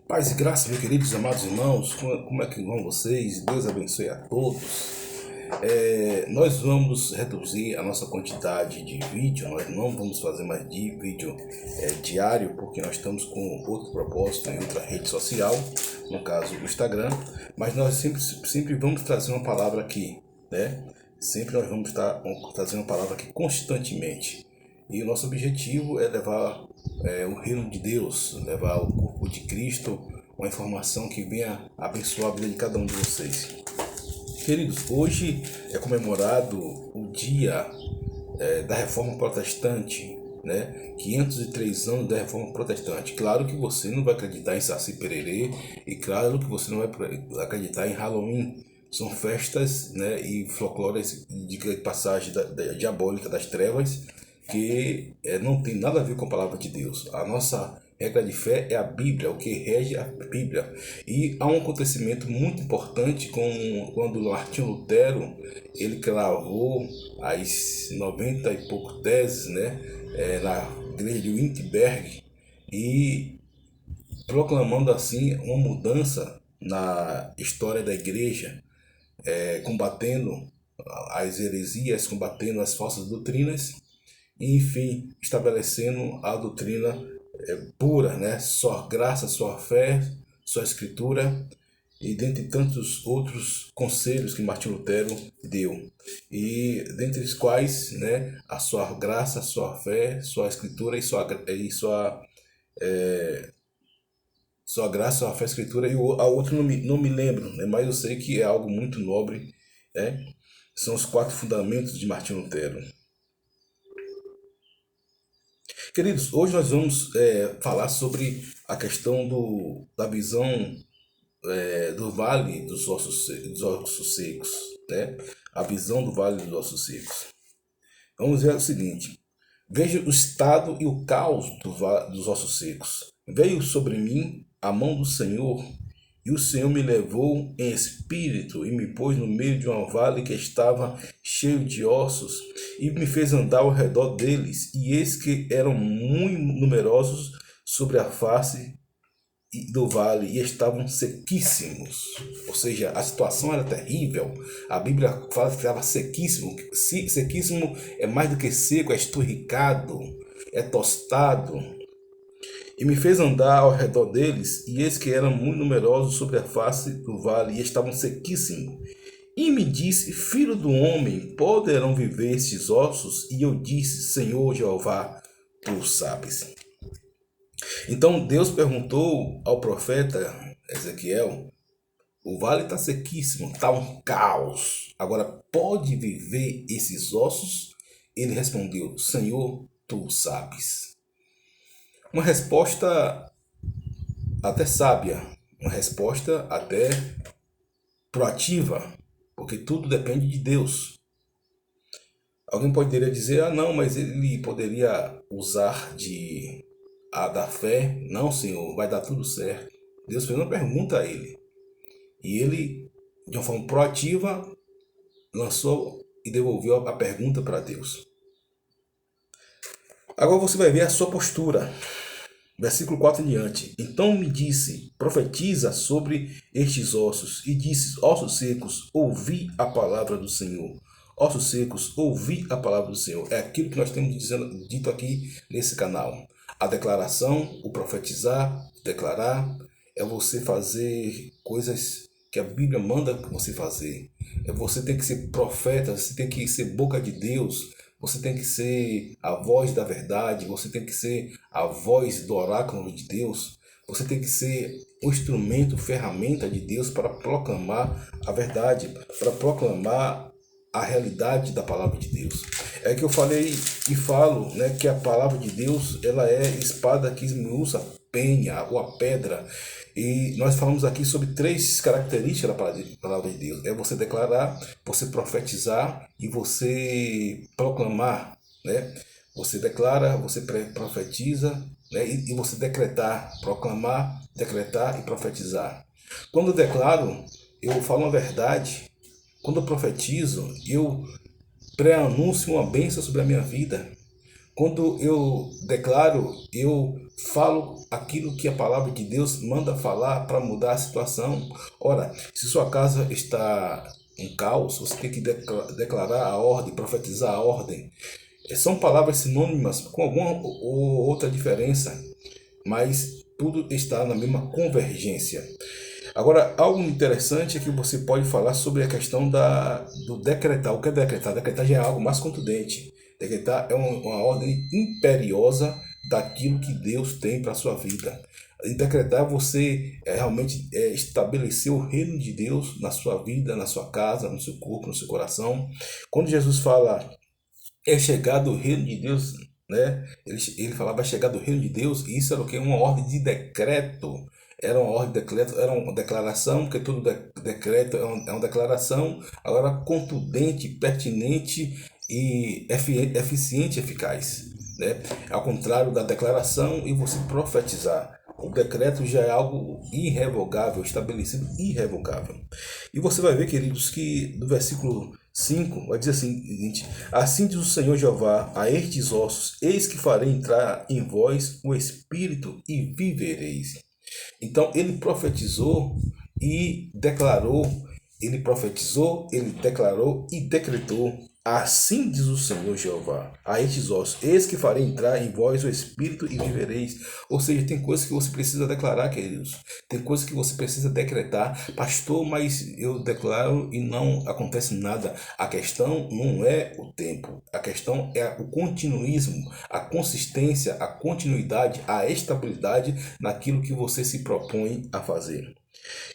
Paz e graça, meus queridos amados irmãos, como é que vão vocês? Deus abençoe a todos. Nós vamos reduzir a nossa quantidade de vídeo, nós não vamos fazer mais de vídeo diário, porque nós estamos com outro propósito em outra rede social, no caso o Instagram, mas nós sempre vamos trazer uma palavra aqui, né? Sempre nós vamos estar trazendo uma palavra aqui constantemente. E o nosso objetivo é levar o reino de Deus, levar o corpo de Cristo, uma informação que venha abençoar a vida de cada um de vocês. Queridos, hoje é comemorado o dia da Reforma Protestante, né? 503 anos da Reforma Protestante. Claro que você não vai acreditar em Saci Pererê e claro que você não vai acreditar em Halloween. São festas, né, e folclores de passagem da diabólica das trevas que não tem nada a ver com a palavra de Deus. A nossa regra de fé é a Bíblia, o que rege a Bíblia. E há um acontecimento muito importante quando Martinho Lutero ele cravou as 90 e poucos teses, né, na igreja de Wittenberg, e proclamando assim uma mudança na história da igreja, combatendo as heresias, combatendo as falsas doutrinas e, enfim, estabelecendo a doutrina pura, né? Só graça, só fé, só escritura, e dentre tantos outros conselhos que Martinho Lutero deu, e dentre os quais, né, a sua graça, sua fé, sua escritura e sua graça, sua fé, escritura, e a outra não me lembro, né, mas eu sei que é algo muito nobre, né? São os 4 fundamentos de Martinho Lutero. Queridos, hoje nós vamos falar sobre a questão da visão do Vale dos Ossos Secos, né? A visão do Vale dos Ossos Secos. Vamos ver o seguinte: veja o estado e o caos dos ossos secos. Veio sobre mim a mão do Senhor, e o Senhor me levou em espírito e me pôs no meio de um vale que estava cheio de ossos, e me fez andar ao redor deles, e eis que eram muito numerosos sobre a face do vale e estavam sequíssimos. Ou seja, a situação era terrível. A Bíblia fala que estava sequíssimo. Sequíssimo é mais do que seco, é esturricado, é tostado. E me fez andar ao redor deles, e eis que eram muito numerosos sobre a face do vale e estavam sequíssimos. E me disse: filho do homem, poderão viver estes ossos? E eu disse: Senhor Jeová, tu sabes. Então Deus perguntou ao profeta Ezequiel: o vale está sequíssimo, está um caos. Agora, pode viver esses ossos? Ele respondeu: Senhor, tu sabes. Uma resposta até sábia, uma resposta até proativa, porque tudo depende de Deus. Alguém poderia dizer: ah, não, mas ele poderia usar da fé. Não, Senhor, vai dar tudo certo. Deus fez uma pergunta a ele. E ele, de uma forma proativa, lançou e devolveu a pergunta para Deus. Agora você vai ver a sua postura. Versículo 4 em diante. Então me disse: profetiza sobre estes ossos. E disse: ossos secos, ouvi a palavra do Senhor. Ossos secos, ouvi a palavra do Senhor. É aquilo que nós temos dito aqui nesse canal. A declaração, o profetizar, declarar, é você fazer coisas que a Bíblia manda você fazer. Você tem que ser profeta, você tem que ser boca de Deus, você tem que ser a voz da verdade, você tem que ser a voz do oráculo de Deus, você tem que ser um instrumento, ferramenta de Deus para proclamar a verdade, para proclamar a realidade da palavra de Deus. É que eu falei e falo, né, que a palavra de Deus ela é espada que esmiuça a penha ou a pedra. E nós falamos aqui sobre 3 características da palavra de Deus. É você declarar, você profetizar e você proclamar, né? Você declara, você profetiza, né? E você decretar, proclamar, decretar e profetizar. Quando eu declaro, eu falo a verdade. Quando eu profetizo, eu pré-anúncio uma bênção sobre a minha vida. Quando eu declaro, eu falo aquilo que a palavra de Deus manda falar para mudar a situação. Ora, se sua casa está em caos, você tem que declarar a ordem, profetizar a ordem. São palavras sinônimas com alguma ou outra diferença, mas tudo está na mesma convergência. Agora, algo interessante é que você pode falar sobre a questão do decretar. O que é decretar? Decretar já é algo mais contundente. Decretar é uma ordem imperiosa daquilo que Deus tem para a sua vida. Em decretar, você realmente estabelecer o reino de Deus na sua vida, na sua casa, no seu corpo, no seu coração. Quando Jesus fala, é chegado o reino de Deus, né? Ele falava, é chegado o reino de Deus, e isso era o que? Uma ordem de decreto. Era uma ordem de decreto, era uma declaração, porque todo decreto é uma declaração, agora contundente, pertinente e eficiente, eficaz, né? Ao contrário da declaração e você profetizar. O decreto já é algo irrevogável, estabelecido irrevogável. E você vai ver, queridos, que no versículo 5 vai dizer assim, assim diz o Senhor Jeová a estes ossos, eis que farei entrar em vós o Espírito e vivereis. Então ele profetizou e declarou, ele profetizou, ele declarou e decretou. Assim diz o Senhor Jeová a estes ossos, eis que farei entrar em vós o Espírito e vivereis. Ou seja, tem coisas que você precisa declarar, queridos. Tem coisas que você precisa decretar. Pastor, mas eu declaro e não acontece nada. A questão não é o tempo. A questão é o continuismo, a consistência, a continuidade, a estabilidade naquilo que você se propõe a fazer.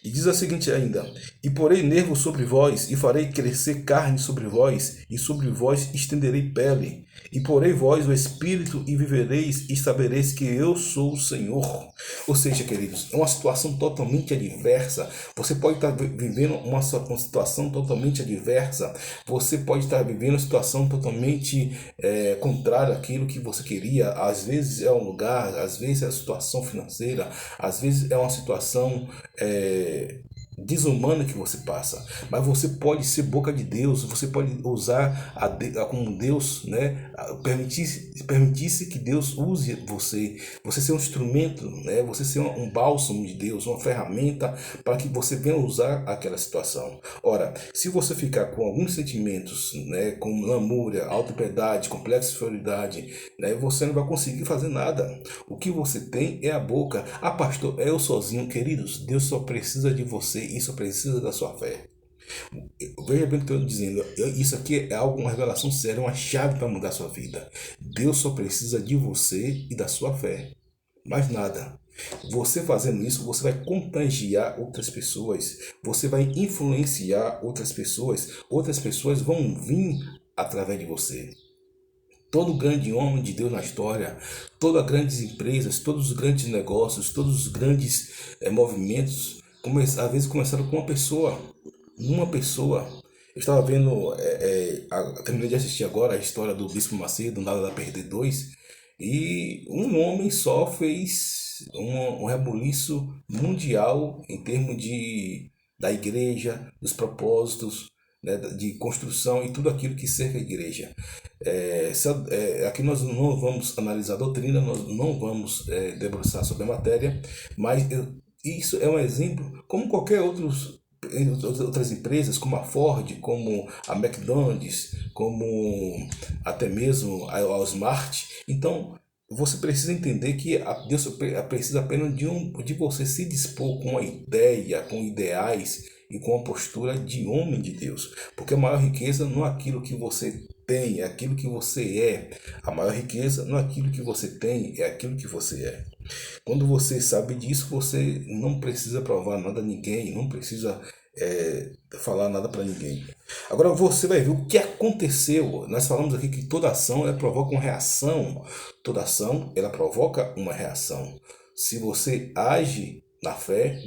E diz a seguinte ainda: e porei nervo sobre vós, e farei crescer carne sobre vós, e sobre vós estenderei pele. E porei vós o espírito, e vivereis, e sabereis que eu sou o Senhor. Ou seja, queridos, é uma situação totalmente adversa. Você pode estar vivendo uma situação totalmente adversa. Você pode estar vivendo uma situação totalmente contrária àquilo que você queria. Às vezes é um lugar, às vezes é a situação financeira, às vezes é uma situação desumana que você passa, mas você pode ser boca de Deus, você pode usar como Deus, né? Permitir-se que Deus use você ser um instrumento, né? Você ser um bálsamo de Deus, uma ferramenta para que você venha usar aquela situação. Ora, se você ficar com alguns sentimentos, né, como lamúria, autopiedade, complexo de inferioridade, né, você não vai conseguir fazer nada. O que você tem é a boca. Ah, pastor, é eu sozinho. Queridos, Deus só precisa de você e só precisa da sua fé. Veja bem o que eu estou dizendo. Isso aqui é algo, uma revelação séria, uma chave para mudar a sua vida. Deus só precisa de você e da sua fé. Mais nada. Você fazendo isso, você vai contagiar outras pessoas. Você vai influenciar outras pessoas. Outras pessoas vão vir através de você. Todo grande homem de Deus na história, todas as grandes empresas, todos os grandes negócios, todos os grandes movimentos, às vezes começaram com uma pessoa. Uma pessoa. Eu estava vendo, terminei de assistir agora a história do Bispo Macedo, Nada Dá Perder 2, e um homem só fez um rebuliço mundial em termos da igreja, dos propósitos, né, de construção e tudo aquilo que cerca a igreja. Aqui nós não vamos analisar a doutrina, nós não vamos debruçar sobre a matéria, mas isso é um exemplo, como qualquer outras empresas, como a Ford, como a McDonald's, como até mesmo a Walmart. Então, você precisa entender que Deus precisa apenas de você se dispor com uma ideia, com ideais e com a postura de homem de Deus. Porque a maior riqueza não é aquilo que você tem, é aquilo que você é. A maior riqueza não é aquilo que você tem, é aquilo que você é. Quando você sabe disso, você não precisa provar nada a ninguém, não precisa falar nada para ninguém. Agora você vai ver o que aconteceu. Nós falamos aqui que toda ação ela provoca uma reação. Toda ação ela provoca uma reação. Se você age na fé,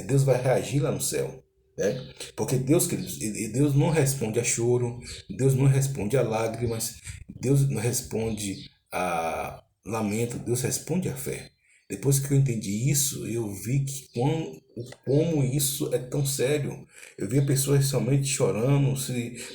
Deus vai reagir lá no céu. Né? Porque Deus, queridos, Deus não responde a choro, Deus não responde a lágrimas, Deus não responde a lamento, Deus responde a fé. Depois que eu entendi isso, eu vi que como isso é tão sério. Eu via pessoas somente chorando.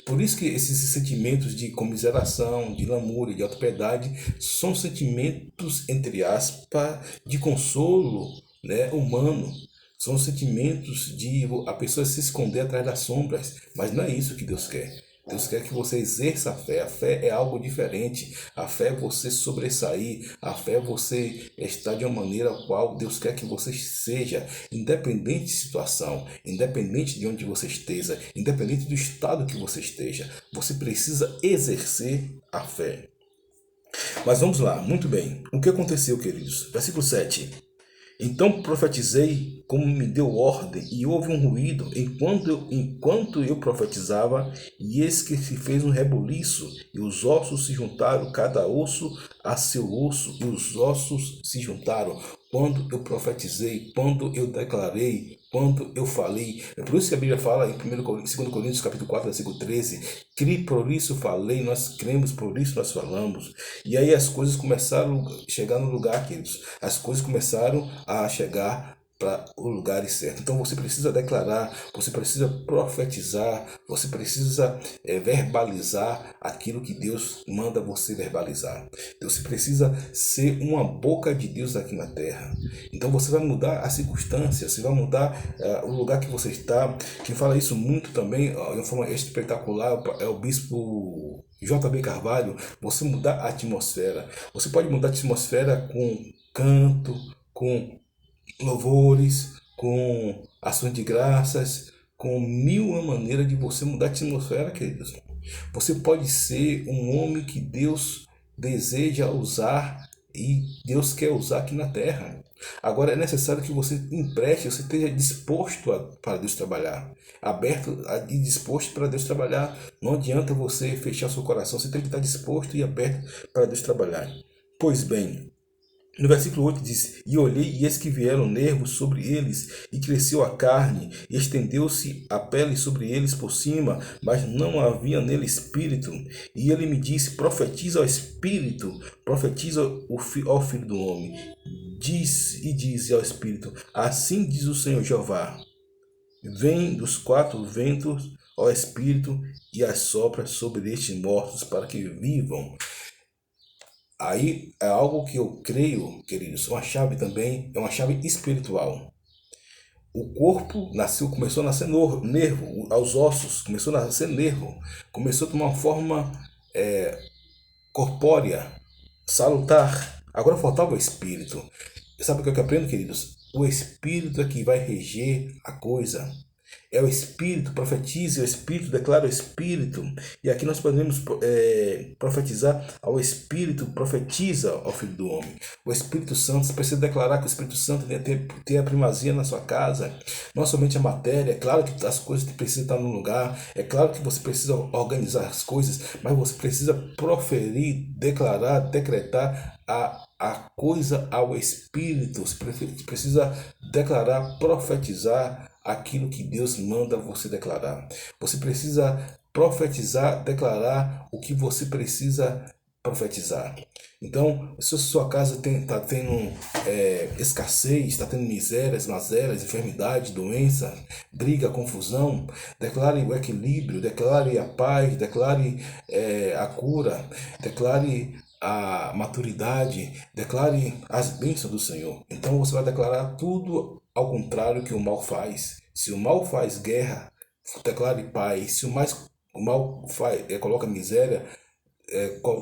Por isso que esses sentimentos de comiseração, de lamúria, de autopiedade, são sentimentos, entre aspas, de consolo, né, humano. São sentimentos de a pessoa se esconder atrás das sombras. Mas não é isso que Deus quer. Deus quer que você exerça a fé. A fé é algo diferente. A fé é você sobressair. A fé é você estar de uma maneira a qual Deus quer que você seja, independente de situação, independente de onde você esteja, independente do estado que você esteja. Você precisa exercer a fé. Mas vamos lá, muito bem. O que aconteceu, queridos? Versículo 7. Então profetizei como me deu ordem, e houve um ruído enquanto eu profetizava, e eis que se fez um rebuliço, e os ossos se juntaram, cada osso a seu osso, e os ossos se juntaram. Quando eu profetizei, quando eu declarei, quando eu falei. É por isso que a Bíblia fala em 2 Coríntios capítulo 4, versículo 13, crie, por isso falei, nós cremos, por isso nós falamos. E aí as coisas começaram a chegar no lugar, queridos. As coisas começaram a chegar para o lugar certo. Então você precisa declarar, você precisa profetizar, você precisa verbalizar aquilo que Deus manda você verbalizar. Você precisa ser uma boca de Deus aqui na terra. Então você vai mudar as circunstâncias, você vai mudar o lugar que você está. Quem fala isso muito também, de uma forma espetacular, é o bispo J.B. Carvalho. Você mudar a atmosfera. Você pode mudar a atmosfera com canto, com louvores, com ações de graças, com mil maneiras de você mudar a atmosfera, queridos. Você pode ser um homem que Deus deseja usar e Deus quer usar aqui na terra. Agora é necessário que você empreste, você esteja disposto para Deus trabalhar, aberto e disposto para Deus trabalhar. Não adianta você fechar seu coração, você tem que estar disposto e aberto para Deus trabalhar. Pois bem, no versículo 8 diz: E olhei, e eis que vieram nervos sobre eles, e cresceu a carne, e estendeu-se a pele sobre eles por cima, mas não havia nele espírito. E ele me disse: Profetiza ao espírito, profetiza ao filho do homem. Diz ao espírito: Assim diz o Senhor Jeová: Vem dos quatro ventos, ó espírito, e assopra sobre estes mortos para que vivam. Aí é algo que eu creio, queridos, uma chave também, é uma chave espiritual. O corpo começou a nascer nervo, aos ossos, começou a nascer nervo, começou a tomar uma forma corpórea, salutar. Agora faltava o espírito. Sabe o que eu aprendo, queridos? O espírito é que vai reger a coisa. É o Espírito, profetize o Espírito, declara o Espírito. E aqui nós podemos profetizar ao Espírito, profetiza ao Filho do Homem. O Espírito Santo, você precisa declarar que o Espírito Santo tem a primazia na sua casa. Não somente a matéria, é claro que as coisas precisam estar no lugar, é claro que você precisa organizar as coisas, mas você precisa proferir, declarar, decretar a coisa ao Espírito. Você precisa declarar, profetizar aquilo que Deus manda você declarar. Você precisa profetizar, declarar o que você precisa profetizar. Então, se a sua casa está tendo escassez, está tendo misérias, mazelas, enfermidade, doença, briga, confusão, declare o equilíbrio, declare a paz, declare a cura, declare a maturidade, declare as bênçãos do Senhor. Então você vai declarar tudo ao contrário que o mal faz. Se o mal faz guerra, declare paz. Se o mal coloca miséria,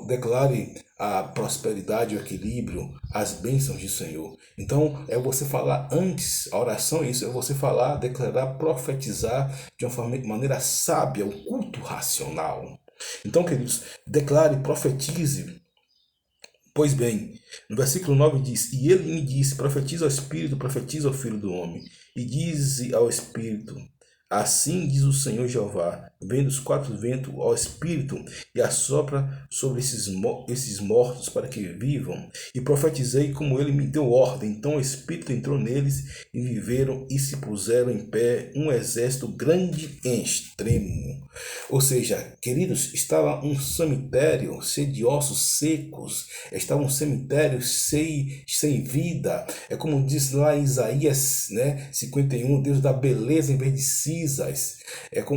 declare a prosperidade, o equilíbrio, as bênçãos do Senhor. Então é você falar antes, a oração é isso, é você falar, declarar, profetizar de uma maneira sábia, o culto racional. Então, queridos, declare, profetize. Pois bem, no versículo 9 diz: E ele me disse: Profetiza ao Espírito, profetiza ao Filho do Homem. E diz ao Espírito: Assim diz o Senhor Jeová: vem dos quatro ventos ao Espírito e assopra sobre esses mortos para que vivam. E profetizei como ele me deu ordem. Então o Espírito entrou neles e viveram e se puseram em pé um exército grande em extremo. Ou seja, queridos, estava um cemitério cheio de ossos secos, estava um cemitério sem vida. É como diz lá em Isaías, né, 51, Deus dá beleza em vez de cinzas.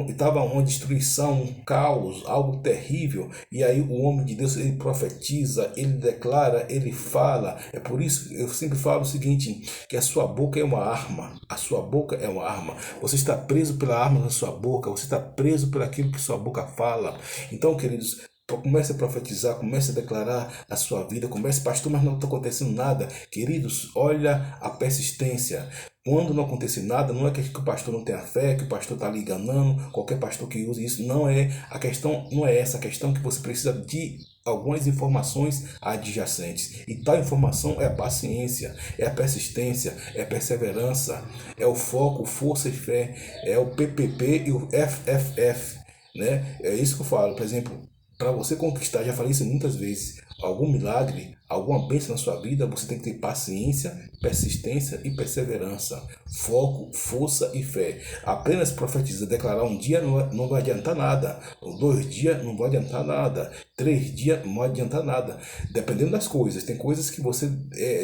Estava uma destruição, um caos, algo terrível. E aí o homem de Deus, ele profetiza, ele declara, ele fala. É por isso que eu sempre falo o seguinte, que a sua boca é uma arma. A sua boca é uma arma. Você está preso pela arma na sua boca, você está preso por aquilo que sua boca fala. Então, queridos, comece a profetizar, comece a declarar a sua vida, comece, pastor, mas não está acontecendo nada. Queridos, olha a persistência. Quando não acontecer nada, não é que o pastor não tenha fé, que o pastor está lhe enganando, qualquer pastor que use isso, não é. A questão não é essa, a questão é que você precisa de algumas informações adjacentes. E tal informação é a paciência, é a persistência, é a perseverança, é o foco, força e fé, é o PPP e o FFF, né? É isso que eu falo, por exemplo, para você conquistar, já falei isso muitas vezes, algum milagre, alguma bênção na sua vida, você tem que ter paciência, persistência e perseverança, foco, força e fé. Apenas profetizar, declarar um dia não vai adiantar nada, 2 dias não vai adiantar nada, 3 dias não vai adiantar nada, dependendo das coisas. Tem coisas que você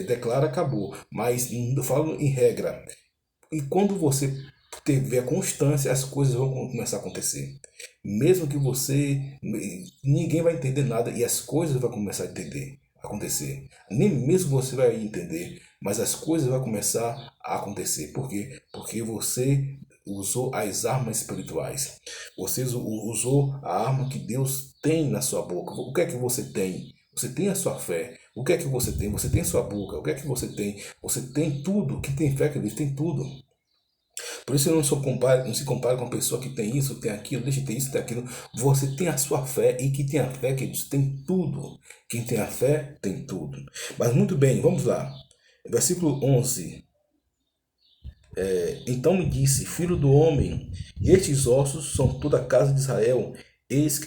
declara, acabou, mas eu falo em regra. E quando você tiver constância, as coisas vão começar a acontecer. Mesmo que você. Ninguém vai entender nada e as coisas vão começar a entender, a acontecer. Nem mesmo você vai entender, mas as coisas vão começar a acontecer. Por quê? Porque você usou as armas espirituais. Você usou a arma que Deus tem na sua boca. O que é que você tem? Você tem a sua fé. O que é que você tem? Você tem a sua boca. O que é que você tem? Você tem tudo. Quem tem fé, que Deus tem tudo. Por isso eu não se compara com uma pessoa que tem isso, tem aquilo, deixa de ter isso, tem aquilo. Você tem a sua fé e que tem a fé, que tem tudo. Quem tem a fé tem tudo. Mas muito bem, vamos lá. Versículo 11. Então me disse, filho do homem, e estes ossos são toda a casa de Israel. Eis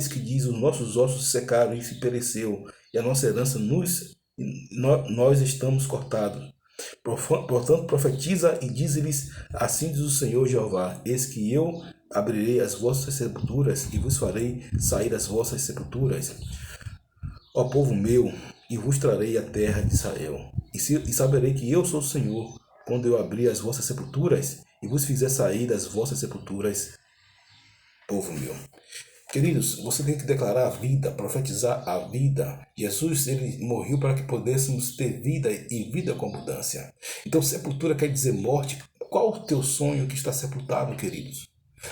que diz, os nossos ossos se secaram e se pereceu, e a nossa herança nós estamos cortados. Portanto, profetiza e diz-lhes, assim diz o Senhor Jeová, eis que eu abrirei as vossas sepulturas e vos farei sair das vossas sepulturas, ó povo meu, e vos trarei a terra de Israel. E saberei que eu sou o Senhor, quando eu abrir as vossas sepulturas e vos fizer sair das vossas sepulturas, povo meu. Queridos, você tem que declarar a vida, profetizar a vida. Jesus, ele morreu para que pudéssemos ter vida e vida com abundância. Então, sepultura quer dizer morte. Qual o teu sonho que está sepultado, queridos?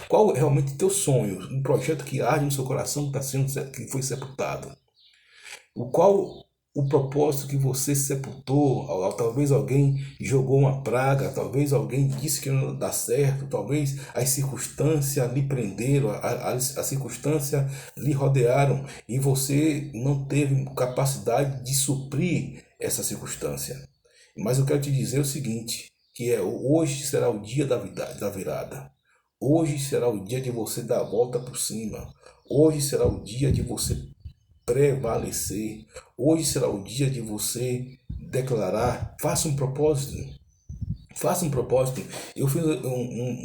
Qual é realmente o teu sonho? Um projeto que arde no seu coração que foi sepultado. Qual o propósito que você sepultou? Talvez alguém jogou uma praga, talvez alguém disse que não dá certo, talvez as circunstâncias lhe prenderam, as circunstâncias lhe rodearam e você não teve capacidade de suprir essa circunstância. Mas eu quero te dizer o seguinte, que hoje será o dia da virada. Hoje será o dia de você dar a volta por cima. Hoje será o dia de você prevalecer. Hoje será o dia de você declarar, faça um propósito. Faça um propósito. Eu fiz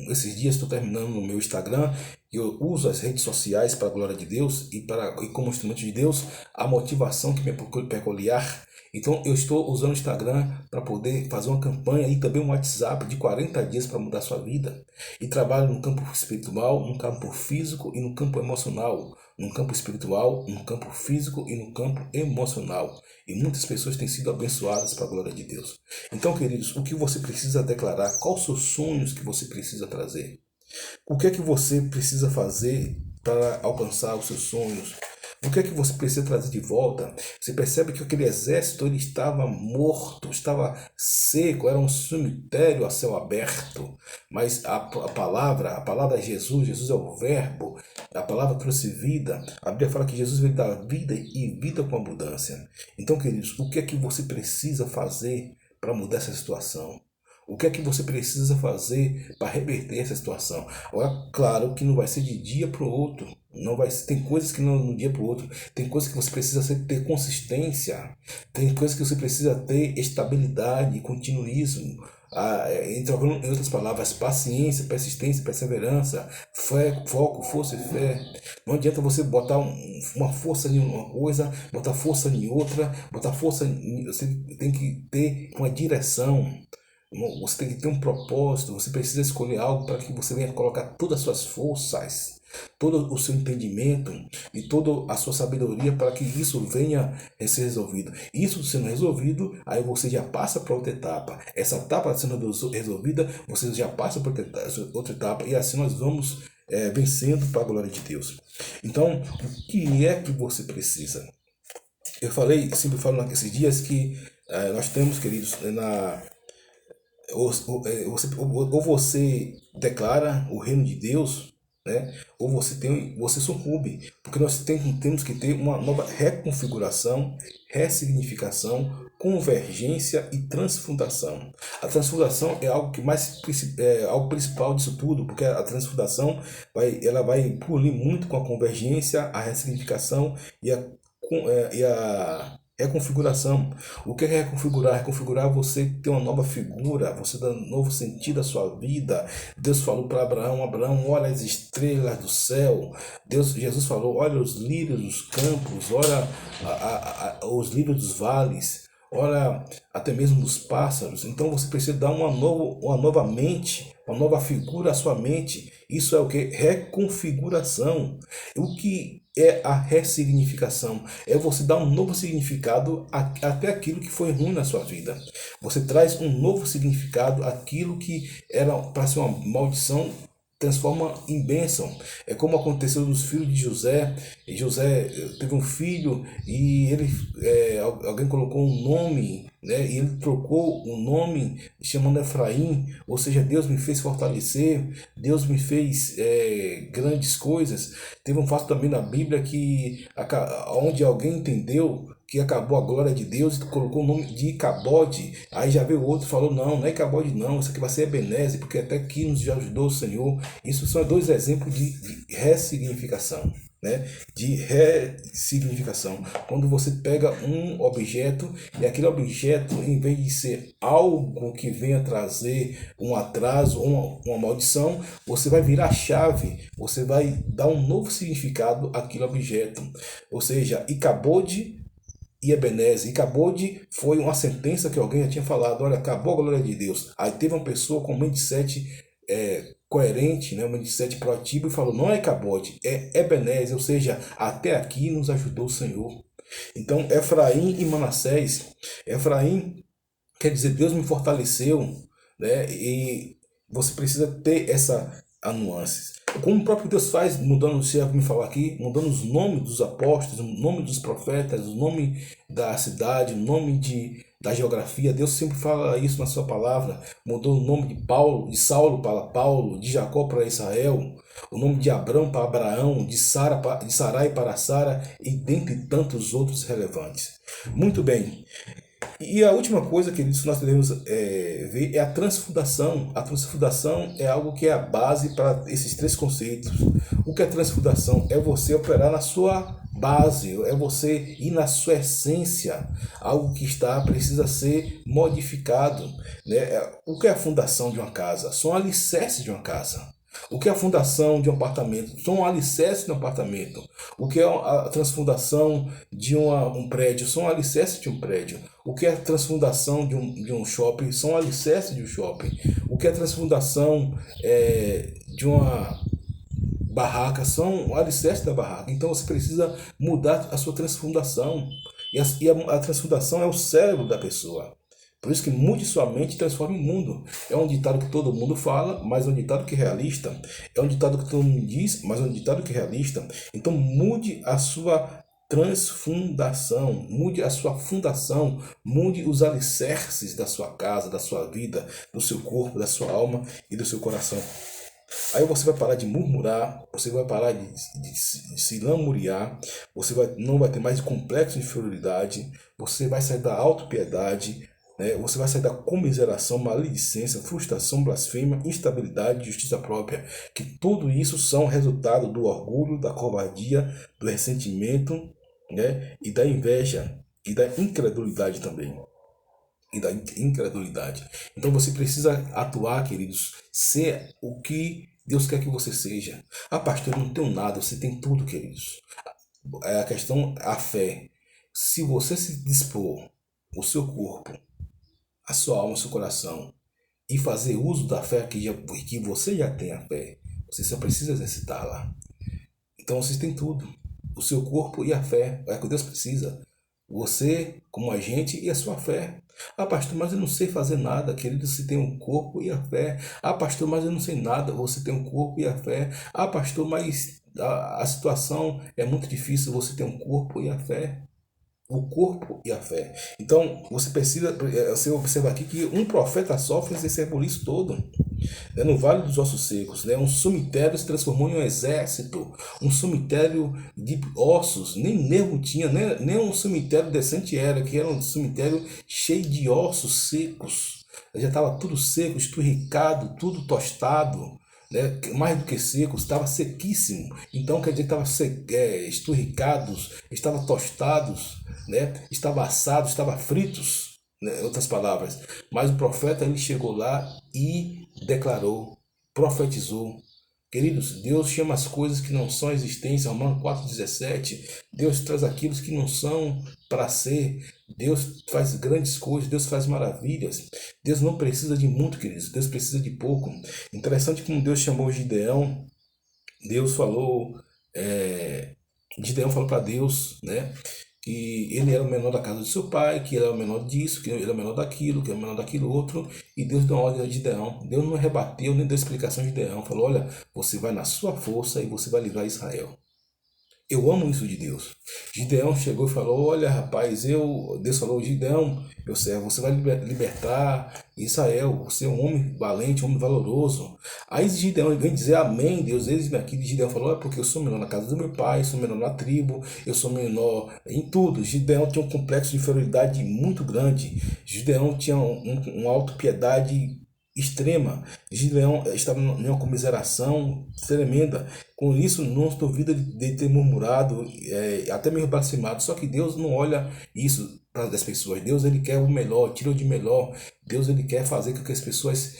esses dias, estou terminando no meu Instagram, eu uso as redes sociais para a glória de Deus e como instrumento de Deus, a motivação que me é peculiar. Então eu estou usando o Instagram para poder fazer uma campanha e também um WhatsApp de 40 dias para mudar a sua vida. E trabalho no campo espiritual, no campo físico e no campo emocional. No campo espiritual, no campo físico e no campo emocional. E muitas pessoas têm sido abençoadas para a glória de Deus. Então, queridos, o que você precisa declarar? Quais são os sonhos que você precisa trazer? O que é que você precisa fazer para alcançar os seus sonhos? O que é que você precisa trazer de volta? Você percebe que aquele exército ele estava morto, estava seco, era um cemitério a céu aberto. Mas a palavra é Jesus, Jesus é o verbo, a palavra trouxe vida. A Bíblia fala que Jesus veio dar vida e vida com abundância. Então, queridos, o que é que você precisa fazer para mudar essa situação? O que é que você precisa fazer para reverter essa situação? Agora, claro que não vai ser de dia para o outro. Não vai ser, tem coisas que não de um dia para o outro. Tem coisas que você precisa ter consistência. Tem coisas que você precisa ter estabilidade, continuismo. Em outras palavras, paciência, persistência, perseverança, fé, foco, força e fé. Não adianta você botar uma força em uma coisa, botar força em outra, botar força em, você tem que ter uma direção. Você tem que ter um propósito, você precisa escolher algo para que você venha colocar todas as suas forças, todo o seu entendimento e toda a sua sabedoria para que isso venha a ser resolvido. Isso sendo resolvido, aí você já passa para outra etapa. Essa etapa sendo resolvida, você já passa para outra etapa e assim nós vamos vencendo para a glória de Deus. Então, o que é que você precisa? Eu falei, sempre falo nesses dias que nós temos, queridos, ou você declara o reino de Deus, né? Ou você sucumbe, porque temos que ter uma nova reconfiguração, ressignificação, convergência e transfundação. A transfundação é algo que é algo principal disso tudo, porque a transfundação ela vai polir muito com a convergência, a ressignificação e a reconfiguração. O que é reconfigurar? Reconfigurar é você ter uma nova figura, você dar um novo sentido à sua vida. Deus falou para Abraão, olha as estrelas do céu. Jesus falou, olha os lírios dos campos, olha os lírios dos vales, olha até mesmo os pássaros. Então você precisa dar uma nova mente, uma nova figura à sua mente. Isso é o que? Reconfiguração. O que é a ressignificação? É você dar um novo significado até aquilo que foi ruim na sua vida. Você traz um novo significado àquilo que era para ser uma maldição, transforma em bênção. É como aconteceu nos filhos de José. José teve um filho e alguém colocou um nome, né? E ele trocou o nome chamando Efraim, ou seja, Deus me fez fortalecer, Deus me fez grandes coisas. Teve um fato também na Bíblia que onde alguém entendeu que acabou a glória de Deus e colocou o nome de Icabode. Aí já veio outro e falou, não é Icabode não, isso aqui vai ser Ebenezer, porque até aqui nos já ajudou o Senhor. Isso são dois exemplos de ressignificação, né? De ressignificação. Quando você pega um objeto e aquele objeto, em vez de ser algo que venha trazer um atraso ou uma maldição, você vai virar a chave, você vai dar um novo significado àquele objeto. Ou seja, Icabode e Ebenezer. Icabode foi uma sentença que alguém já tinha falado, olha, acabou a glória de Deus. Aí teve uma pessoa com mindset coerente, né, um mindset proativo e falou, não é Icabode, é Ebenezer, ou seja, até aqui nos ajudou o Senhor. Então, Efraim e Manassés, Efraim quer dizer, Deus me fortaleceu, né, e você precisa ter essa nuances. Como o próprio Deus faz, mudando, se me falar aqui, mudando os nomes dos apóstolos, o nome dos profetas, o nome da cidade, o nome da geografia. Deus sempre fala isso na sua palavra. Mudou o nome de Saulo para Paulo, de Jacó para Israel, o nome de Abrão para Abraão, de Sarai para Sara, e dentre tantos outros relevantes. Muito bem. E a última coisa, queridos, que nós devemos ver é a transfundação. A transfundação é algo que é a base para esses três conceitos. O que é transfundação? É você operar na sua base, é você ir na sua essência. Algo que precisa ser modificado, né? O que é a fundação de uma casa? São alicerces de uma casa. O que é a fundação de um apartamento? São um alicerce de um apartamento. O que é a transfundação de um prédio? São um alicerce de um prédio. O que é a transfundação de um shopping? São um alicerce de um shopping. O que é a transfundação de uma barraca? São um alicerce da barraca. Então você precisa mudar a sua transfundação. E a transfundação é o cérebro da pessoa. Por isso que mude sua mente e transforme o mundo. É um ditado que todo mundo fala, mas é um ditado que é realista. É um ditado que todo mundo diz, mas é um ditado que é realista. Então mude a sua transfundação, mude a sua fundação, mude os alicerces da sua casa, da sua vida, do seu corpo, da sua alma e do seu coração. Aí você vai parar de murmurar, você vai parar de se lamuriar, não vai ter mais complexo de inferioridade, você vai sair da autopiedade, né? Você vai sair da comiseração, maledicência, frustração, blasfêmia, instabilidade, justiça própria. Que tudo isso são resultado do orgulho, da covardia, do ressentimento, né? E da inveja e da incredulidade também. E da incredulidade. Então você precisa atuar, queridos, ser o que Deus quer que você seja. Ah, pastor, eu não tenho nada, você tem tudo, queridos. É a questão, a fé. Se você se dispor, o seu corpo, a sua alma, o seu coração, e fazer uso da fé que você já tem a fé, você só precisa exercitá-la. Então vocês têm tudo. O seu corpo e a fé. É o que Deus precisa. Você, como agente, e a sua fé. Ah, pastor, mas eu não sei fazer nada. Querido, você tem um corpo e a fé. Ah, pastor, mas eu não sei nada. Você tem um corpo e a fé. Ah, pastor, mas a situação é muito difícil. Você tem um corpo e a fé. O corpo e a fé. Então, você precisa, você observa aqui que um profeta só fez esse rebuliço todo. No Vale dos Ossos Secos, né? Um cemitério se transformou em um exército, um cemitério de ossos, nem nervo tinha, nem um cemitério decente era, que era um cemitério cheio de ossos secos. Já estava tudo seco, esturricado, tudo tostado, né? Mais do que seco, estava sequíssimo. Então quer dizer que estava esturricados, estava tostados, né? Estava assados, estava fritos, né? Outras palavras. Mas o profeta ele chegou lá e declarou, profetizou. Queridos, Deus chama as coisas que não são existência, Romanos 4,17. Deus traz aquilo que não são para ser. Deus faz grandes coisas, Deus faz maravilhas. Deus não precisa de muito, queridos, Deus precisa de pouco. Interessante como Deus chamou Gideão. Deus falou, Gideão falou para Deus, né? Que ele era o menor da casa do seu pai, que ele era o menor disso, que ele era o menor daquilo, que era o menor daquilo outro, e Deus deu uma ordem a Gideão. Deus não rebateu nem deu explicação a Gideão. Falou: olha, você vai na sua força e você vai livrar Israel. Eu amo isso de Deus. Gideão chegou e falou: olha, rapaz, Deus falou: Gideão, meu servo, você vai libertar Israel. Você é um homem valente, um homem valoroso. Aí Gideão vem dizer: amém, Deus. Eles aqui. Gideão falou: é porque eu sou menor na casa do meu pai, sou menor na tribo, eu sou menor em tudo. Gideão tinha um complexo de inferioridade muito grande. Gideão tinha uma autopiedade extrema. Gideão estava em uma comiseração tremenda. Com isso, não duvida de ter murmurado, até mesmo blasfemado. Só que Deus não olha isso para as pessoas. Deus ele quer o melhor, tira o de melhor. Deus ele quer fazer com que as pessoas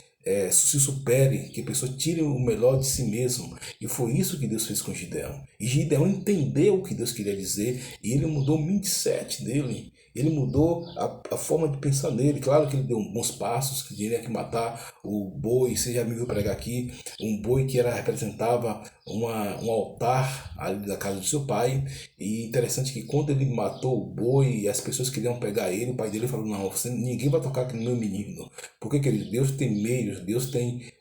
se superem, que a pessoa tire o melhor de si mesmo. E foi isso que Deus fez com Gideão. E Gideão entendeu o que Deus queria dizer e ele mudou o mindset dele. Ele mudou a forma de pensar nele. Claro que ele deu bons passos, que tinha que matar o boi. Você já me viu pregar aqui, um boi que representava um altar ali da casa do seu pai. E interessante que quando ele matou o boi, as pessoas queriam pegar ele, o pai dele falou: não, ninguém vai tocar aqui no meu menino. Porque, querido, Deus tem meios, Deus tem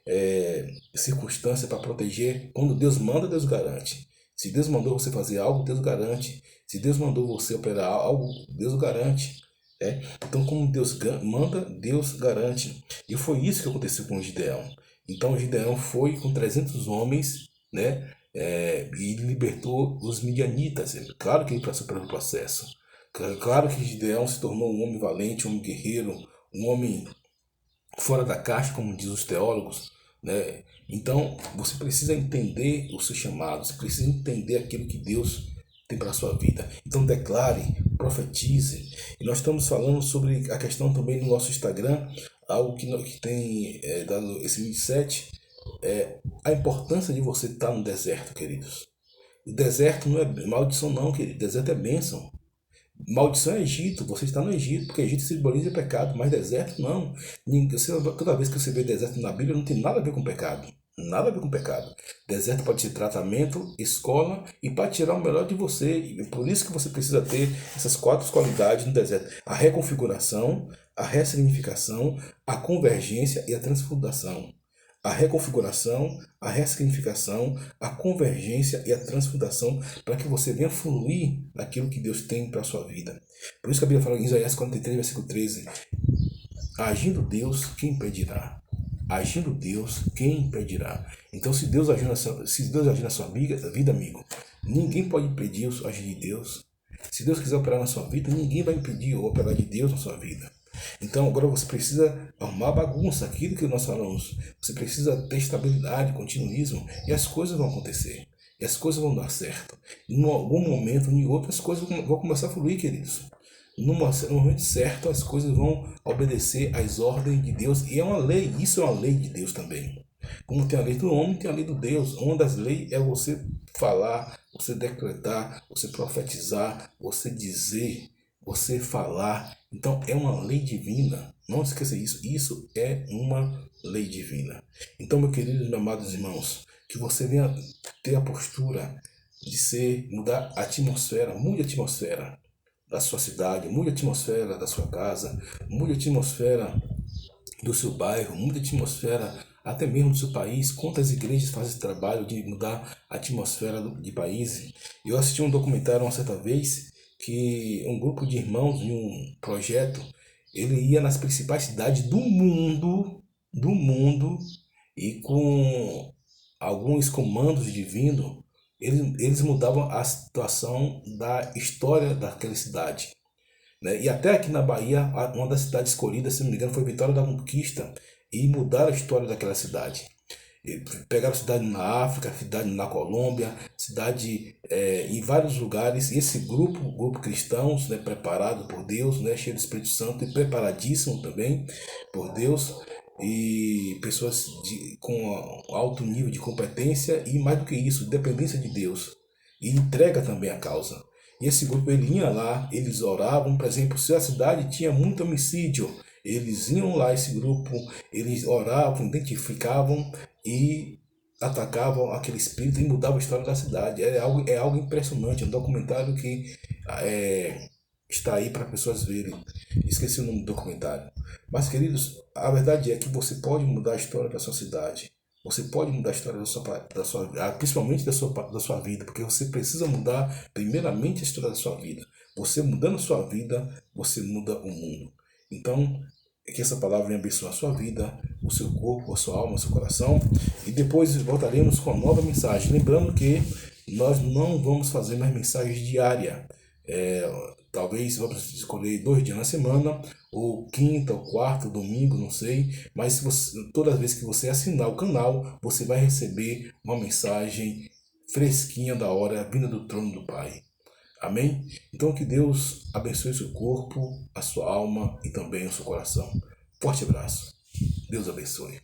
circunstância para proteger. Quando Deus manda, Deus garante. Se Deus mandou você fazer algo, Deus garante. Se Deus mandou você operar algo, Deus garante. Então, como Deus manda, Deus garante. E foi isso que aconteceu com Gideão. Então, Gideão foi com 300 homens, né? E libertou os midianitas. Claro que ele passou pelo processo. Claro que Gideão se tornou um homem valente, um homem guerreiro, um homem fora da caixa, como diz os teólogos, né? Então, você precisa entender o seu chamado, você precisa entender aquilo que Deus tem para a sua vida. Então, declare, profetize. E nós estamos falando sobre a questão também no nosso Instagram, algo que tem dado esse mindset, a importância de você estar no deserto, queridos. O deserto não é maldição não, querido. Deserto é bênção. Maldição é Egito, você está no Egito, porque Egito simboliza pecado, mas deserto não. Toda vez que você vê deserto na Bíblia, não tem nada a ver com pecado. Nada a ver com pecado. Deserto pode ser tratamento, escola e para tirar o melhor de você. E por isso que você precisa ter essas 4 qualidades no deserto: a reconfiguração, a ressignificação, a convergência e a transfundação. A reconfiguração, a ressignificação, a convergência e a transfundação, para que você venha fluir naquilo que Deus tem para a sua vida. Por isso que a Bíblia fala em Isaías 43, versículo 13: agindo Deus, quem impedirá? Agindo Deus, quem impedirá? Então, se Deus agir na sua vida, amigo, ninguém pode impedir o agir de Deus. Se Deus quiser operar na sua vida, ninguém vai impedir o operar de Deus na sua vida. Então agora você precisa arrumar a bagunça, aquilo que nós falamos. Você precisa ter estabilidade, continuismo, e as coisas vão acontecer. E as coisas vão dar certo. Em algum momento, em outras coisas vão começar a fluir, queridos. No momento certo, as coisas vão obedecer às ordens de Deus. E é uma lei, isso é uma lei de Deus também. Como tem a lei do homem, tem a lei do Deus. Uma das leis é você falar, você decretar, você profetizar, você dizer, você falar. Então é uma lei divina. Não esqueça isso. Isso é uma lei divina. Então, meus queridos e amados irmãos, que você venha ter a postura de mudar a atmosfera, mude a atmosfera da sua cidade, mude a atmosfera da sua casa, mude a atmosfera do seu bairro, mude a atmosfera até mesmo do seu país. Quantas igrejas fazem esse trabalho de mudar a atmosfera de países? Eu assisti um documentário uma certa vez que um grupo de irmãos em um projeto, ele ia nas principais cidades do mundo, e com alguns comandos divinos, eles mudavam a situação da história daquela cidade, né? E até aqui na Bahia, uma das cidades escolhidas, se não me engano, foi Vitória da Conquista, e mudaram a história daquela cidade. E pegaram cidade na África, cidade na Colômbia, cidade em vários lugares. E esse grupo cristãos, né, preparado por Deus, né, cheio do Espírito Santo e preparadíssimo também por Deus, e pessoas com alto nível de competência e, mais do que isso, dependência de Deus, e entrega também a causa. E esse grupo, ele ia lá, eles oravam. Por exemplo, se a cidade tinha muito homicídio, eles iam lá, esse grupo, eles oravam, identificavam e atacavam aquele espírito e mudavam a história da cidade. É algo impressionante, é um documentário que é, está aí para pessoas verem. Esqueci o nome do documentário. Mas, queridos, a verdade é que você pode mudar a história da sua cidade. Você pode mudar a história principalmente da sua vida, porque você precisa mudar primeiramente a história da sua vida. Você mudando a sua vida, você muda o mundo. Então, que essa palavra venha abençoar a sua vida, o seu corpo, a sua alma, o seu coração. E depois voltaremos com a nova mensagem. Lembrando que nós não vamos fazer mais mensagens diárias. Talvez vamos escolher 2 dias na semana, ou quinta, ou quarta, domingo, não sei. Mas se toda vez que você assinar o canal, você vai receber uma mensagem fresquinha da hora, vinda do trono do Pai. Amém? Então que Deus abençoe o seu corpo, a sua alma e também o seu coração. Forte abraço. Deus abençoe.